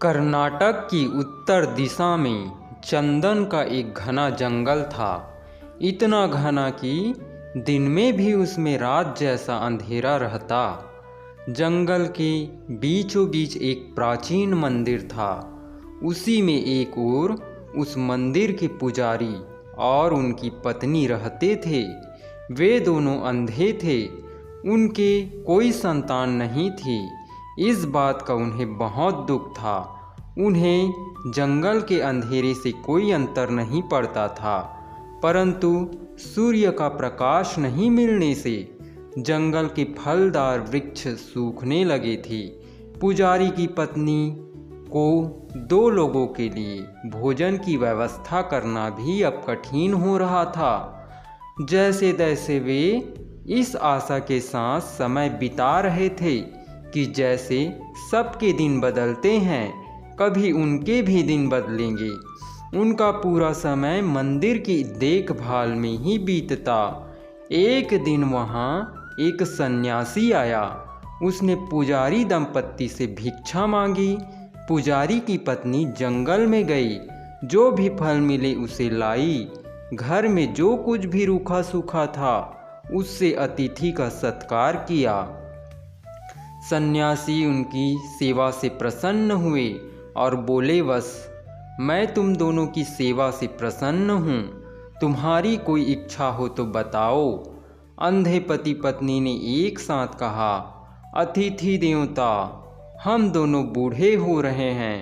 कर्नाटक की उत्तर दिशा में चंदन का एक घना जंगल था। इतना घना कि दिन में भी उसमें रात जैसा अंधेरा रहता। जंगल के बीचों बीच एक प्राचीन मंदिर था। उसी में एक ओर उस मंदिर के पुजारी और उनकी पत्नी रहते थे। वे दोनों अंधे थे। उनके कोई संतान नहीं थी। इस बात का उन्हें बहुत दुख था। उन्हें जंगल के अंधेरे से कोई अंतर नहीं पड़ता था, परंतु सूर्य का प्रकाश नहीं मिलने से जंगल के फलदार वृक्ष सूखने लगे थे। पुजारी की पत्नी को 2 लोगों के लिए भोजन की व्यवस्था करना भी अब कठिन हो रहा था। जैसे तैसे वे इस आशा के साथ समय बिता रहे थे कि जैसे सबके दिन बदलते हैं, कभी उनके भी दिन बदलेंगे। उनका पूरा समय मंदिर की देखभाल में ही बीतता। एक दिन वहाँ एक सन्यासी आया। उसने पुजारी दंपत्ति से भिक्षा मांगी। पुजारी की पत्नी जंगल में गई, जो भी फल मिले उसे लाई। घर में जो कुछ भी रूखा सूखा था उससे अतिथि का सत्कार किया। सन्यासी उनकी सेवा से प्रसन्न हुए और बोले, बस मैं तुम दोनों की सेवा से प्रसन्न हूँ। तुम्हारी कोई इच्छा हो तो बताओ। अंधे पति पत्नी ने एक साथ कहा, अतिथि देवता, हम दोनों बूढ़े हो रहे हैं।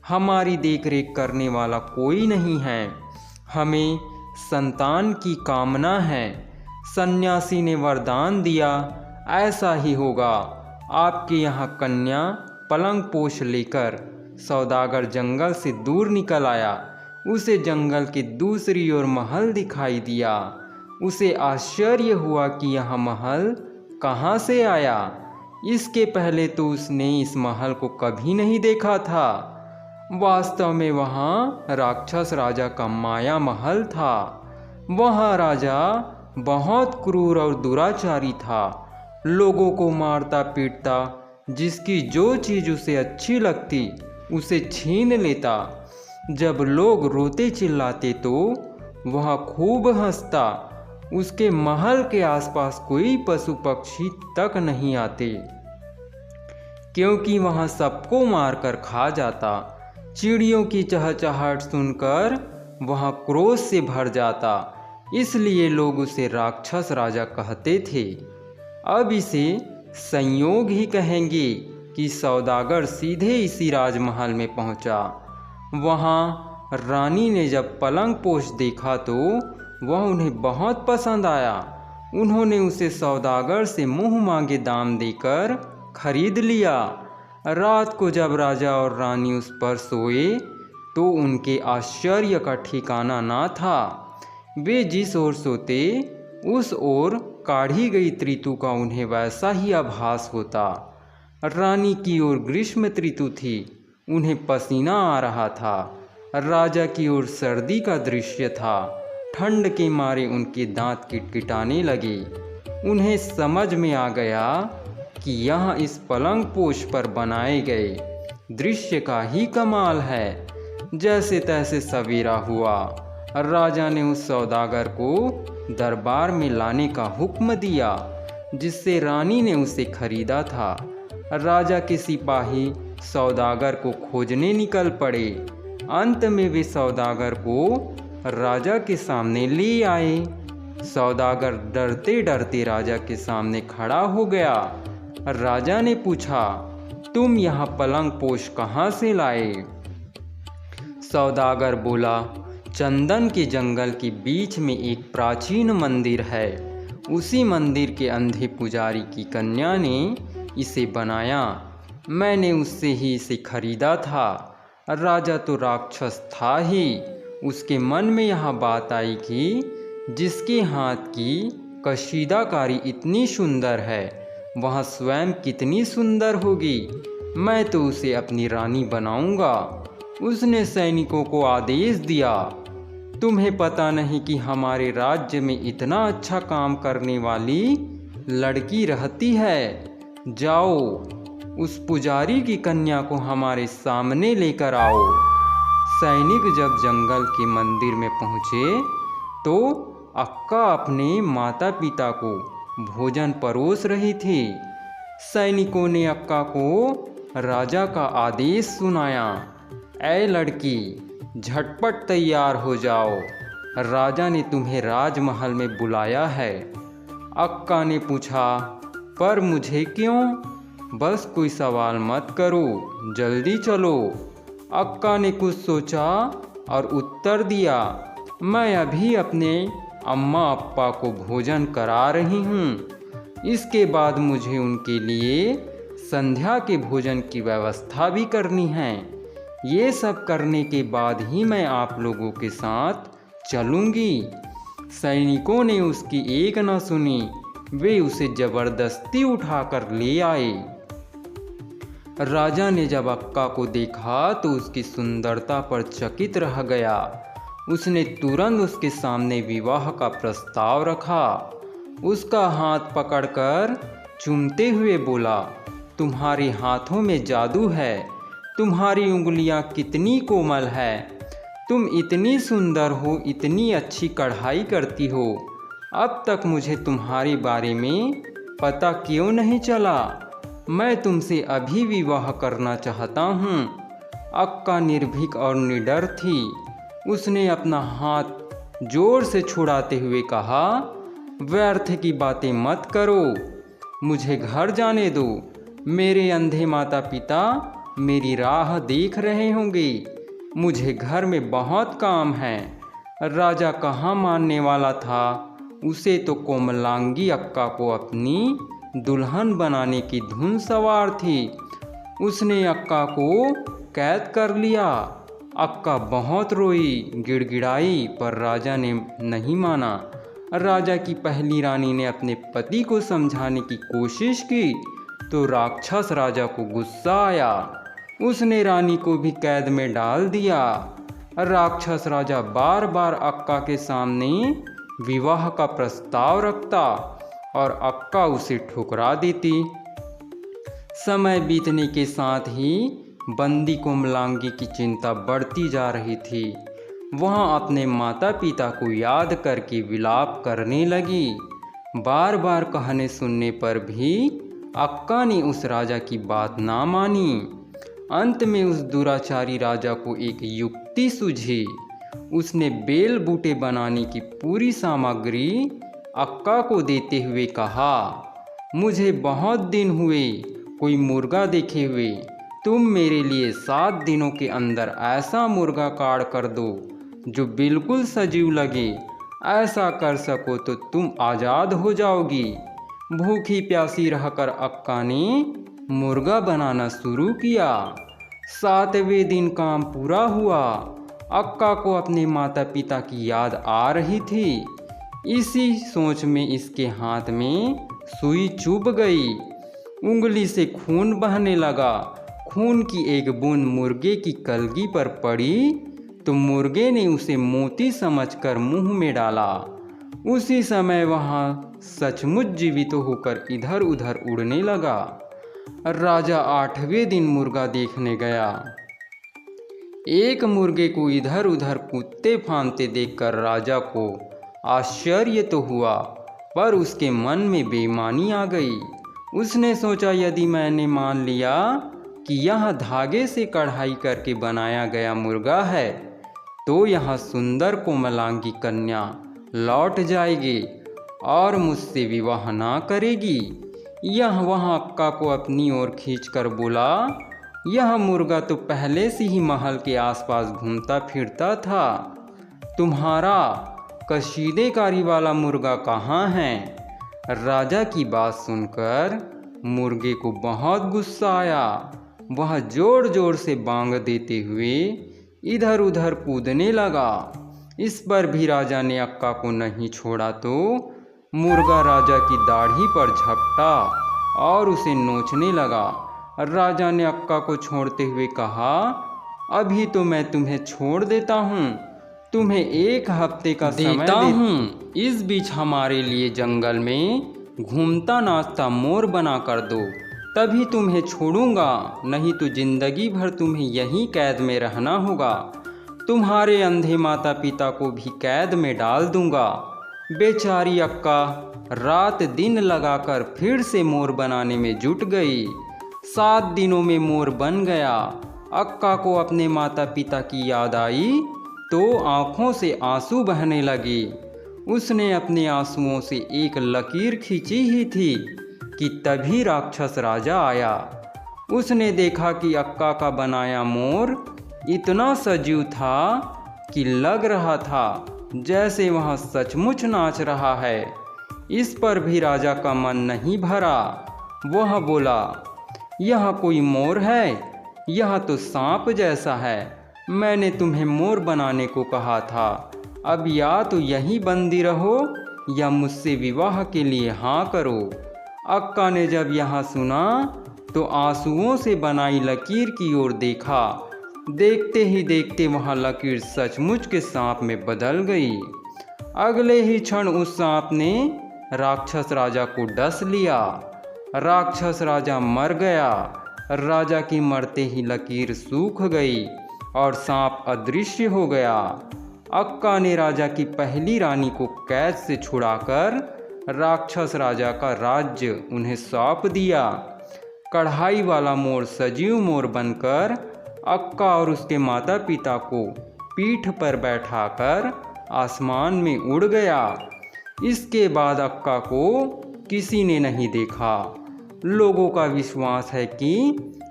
हमारी देखरेख करने वाला कोई नहीं है। हमें संतान की कामना है। सन्यासी ने वरदान दिया, ऐसा ही होगा। आपके यहाँ कन्या पलंग पोष लेकर सौदागर जंगल से दूर निकल आया। उसे जंगल के दूसरी ओर महल दिखाई दिया। उसे आश्चर्य हुआ कि यह महल कहाँ से आया। इसके पहले तो उसने इस महल को कभी नहीं देखा था। वास्तव में वहाँ राक्षस राजा का माया महल था। वह राजा बहुत क्रूर और दुराचारी था। लोगों को मारता पीटता, जिसकी जो चीज़ उसे अच्छी लगती उसे छीन लेता। जब लोग रोते चिल्लाते तो वह खूब हंसता। उसके महल के आसपास कोई पशु पक्षी तक नहीं आते, क्योंकि वह सबको मारकर खा जाता। चिड़ियों की चहचहाहट सुनकर वह क्रोध से भर जाता। इसलिए लोग उसे राक्षस राजा कहते थे। अब इसे संयोग ही कहेंगे कि सौदागर सीधे इसी राजमहल में पहुंचा। वहां रानी ने जब पलंग पोष देखा तो वह उन्हें बहुत पसंद आया। उन्होंने उसे सौदागर से मुंह मांगे दाम देकर खरीद लिया। रात को जब राजा और रानी उस पर सोए तो उनके आश्चर्य का ठिकाना ना था। वे जिस ओर सोते उस ओर काढ़ी गई ऋतु का उन्हें वैसा ही आभास होता। रानी की ओर ग्रीष्म ऋतु थी, उन्हें पसीना आ रहा था। राजा की ओर सर्दी का दृश्य था। ठंड के मारे उनके दांत किटकिटाने लगे। उन्हें समझ में आ गया कि यहाँ इस पलंग पोष पर बनाए गए दृश्य का ही कमाल है। जैसे तैसे सवेरा हुआ। राजा ने उस सौदागर को दरबार में लाने का हुक्म दिया, जिससे रानी ने उसे खरीदा था। राजा के सिपाही सौदागर को खोजने निकल पड़े। अंत में वे सौदागर को राजा के सामने ले आए। सौदागर डरते डरते राजा के सामने खड़ा हो गया। राजा ने पूछा, तुम यहाँ पलंग पोष कहाँ से लाए? सौदागर बोला, चंदन के जंगल के बीच में एक प्राचीन मंदिर है। उसी मंदिर के अंधे पुजारी की कन्या ने इसे बनाया। मैंने उससे ही इसे खरीदा था। राजा तो राक्षस था ही। उसके मन में यह बात आई कि जिसके हाथ की कशीदाकारी इतनी सुंदर है, वह स्वयं कितनी सुंदर होगी। मैं तो उसे अपनी रानी बनाऊंगा। उसने सैनिकों को आदेश दिया, तुम्हें पता नहीं कि हमारे राज्य में इतना अच्छा काम करने वाली लड़की रहती है। जाओ उस पुजारी की कन्या को हमारे सामने लेकर आओ। सैनिक जब जंगल के मंदिर में पहुँचे तो अक्का अपने माता पिता को भोजन परोस रही थी। सैनिकों ने अक्का को राजा का आदेश सुनाया, ऐ लड़की, झटपट तैयार हो जाओ, राजा ने तुम्हें राजमहल में बुलाया है। अक्का ने पूछा, पर मुझे क्यों? बस कोई सवाल मत करो, जल्दी चलो। अक्का ने कुछ सोचा और उत्तर दिया, मैं अभी अपने अम्मा अप्पा को भोजन करा रही हूँ, इसके बाद मुझे उनके लिए संध्या के भोजन की व्यवस्था भी करनी है। ये सब करने के बाद ही मैं आप लोगों के साथ चलूँगी। सैनिकों ने उसकी एक न सुनी, वे उसे जबरदस्ती उठाकर ले आए। राजा ने जब अक्का को देखा तो उसकी सुंदरता पर चकित रह गया। उसने तुरंत उसके सामने विवाह का प्रस्ताव रखा। उसका हाथ पकड़कर चूमते हुए बोला, तुम्हारे हाथों में जादू है, तुम्हारी उंगलियां कितनी कोमल है, तुम इतनी सुंदर हो, इतनी अच्छी कढ़ाई करती हो, अब तक मुझे तुम्हारे बारे में पता क्यों नहीं चला? मैं तुमसे अभी विवाह करना चाहता हूँ। अक्का निर्भीक और निडर थी। उसने अपना हाथ जोर से छुड़ाते हुए कहा, व्यर्थ की बातें मत करो, मुझे घर जाने दो। मेरे अंधे माता पिता मेरी राह देख रहे होंगे, मुझे घर में बहुत काम है। राजा कहाँ मानने वाला था, उसे तो कोमलांगी अक्का को अपनी दुल्हन बनाने की धुन सवार थी। उसने अक्का को कैद कर लिया। अक्का बहुत रोई, गिड़गिड़ाई, पर राजा ने नहीं माना। राजा की पहली रानी ने अपने पति को समझाने की कोशिश की तो राक्षस राजा को गुस्सा आया। उसने रानी को भी कैद में डाल दिया। राक्षस राजा बार बार अक्का के सामने विवाह का प्रस्ताव रखता और अक्का उसे ठुकरा देती। समय बीतने के साथ ही बंदी कोमलांगी की चिंता बढ़ती जा रही थी। वह अपने माता पिता को याद करके विलाप करने लगी। बार बार कहने सुनने पर भी अक्का ने उस राजा की बात ना मानी। अंत में उस दुराचारी राजा को एक युक्ति सूझी। उसने बेल बूटे बनाने की पूरी सामग्री अक्का को देते हुए कहा, मुझे बहुत दिन हुए कोई मुर्गा देखे हुए, तुम मेरे लिए 7 दिनों के अंदर ऐसा मुर्गा काट कर दो जो बिल्कुल सजीव लगे। ऐसा कर सको तो तुम आज़ाद हो जाओगी। भूखी प्यासी रहकर अक्का ने मुर्गा बनाना शुरू किया। 7वें दिन काम पूरा हुआ। अक्का को अपने माता पिता की याद आ रही थी। इसी सोच में इसके हाथ में सुई चुभ गई। उंगली से खून बहने लगा। खून की एक बूंद मुर्गे की कलगी पर पड़ी तो मुर्गे ने उसे मोती समझकर मुंह में डाला। उसी समय वहाँ सचमुच जीवित होकर इधर उधर उड़ने लगा। राजा 8वें दिन मुर्गा देखने गया। एक मुर्गे को इधर उधर कूदते फांदते देखकर राजा को आश्चर्य तो हुआ, पर उसके मन में बेईमानी आ गई। उसने सोचा, यदि मैंने मान लिया कि यह धागे से कढ़ाई करके बनाया गया मुर्गा है तो यह सुंदर कोमलांगी कन्या लौट जाएगी और मुझसे विवाह ना करेगी। यह वहाँ अक्का को अपनी ओर खींचकर बोला, यह मुर्गा तो पहले से ही महल के आसपास घूमता फिरता था, तुम्हारा कशीदेकारी वाला मुर्गा कहाँ है? राजा की बात सुनकर मुर्गे को बहुत गुस्सा आया। वह जोर जोर से बांग देते हुए इधर उधर कूदने लगा। इस पर भी राजा ने अक्का को नहीं छोड़ा तो मुर्गा राजा की दाढ़ी पर झपटा और उसे नोचने लगा। राजा ने अक्का को छोड़ते हुए कहा, अभी तो मैं तुम्हें छोड़ देता हूँ, तुम्हें 1 हफ्ते का समय देता हूँ। इस बीच हमारे लिए जंगल में घूमता नाचता मोर बना कर दो, तभी तुम्हें छोड़ूंगा, नहीं तो जिंदगी भर तुम्हें यहीं कैद में रहना होगा। तुम्हारे अंधे माता पिता को भी कैद में डाल दूंगा। बेचारी अक्का रात दिन लगाकर फिर से मोर बनाने में जुट गई। 7 दिनों में मोर बन गया। अक्का को अपने माता पिता की याद आई तो आँखों से आंसू बहने लगे। उसने अपने आंसुओं से एक लकीर खींची ही थी कि तभी राक्षस राजा आया। उसने देखा कि अक्का का बनाया मोर इतना सजीव था कि लग रहा था जैसे वह सचमुच नाच रहा है। इस पर भी राजा का मन नहीं भरा। वह बोला, यह कोई मोर है? यह तो सांप जैसा है। मैंने तुम्हें मोर बनाने को कहा था। अब या तो यहीं बंदी रहो या मुझसे विवाह के लिए हाँ करो। अक्का ने जब यह सुना तो आंसुओं से बनाई लकीर की ओर देखा। देखते ही देखते वह लकीर सचमुच के सांप में बदल गई। अगले ही क्षण उस सांप ने राक्षस राजा को डस लिया। राक्षस राजा मर गया। राजा की मरते ही लकीर सूख गई और सांप अदृश्य हो गया। अक्का ने राजा की पहली रानी को कैद से छुड़ाकर राक्षस राजा का राज्य उन्हें सौंप दिया। कढ़ाई वाला मोर सजीव मोर बनकर अक्का और उसके माता पिता को पीठ पर बैठाकर आसमान में उड़ गया। इसके बाद अक्का को किसी ने नहीं देखा। लोगों का विश्वास है कि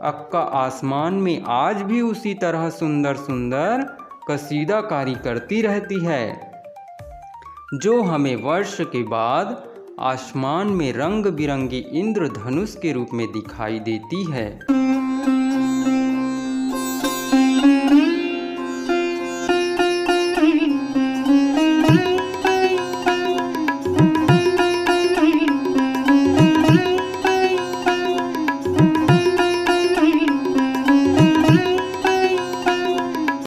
अक्का आसमान में आज भी उसी तरह सुंदर सुंदर कसीदाकारी करती रहती है, जो हमें वर्ष के बाद आसमान में रंग बिरंगी इंद्रधनुष के रूप में दिखाई देती है।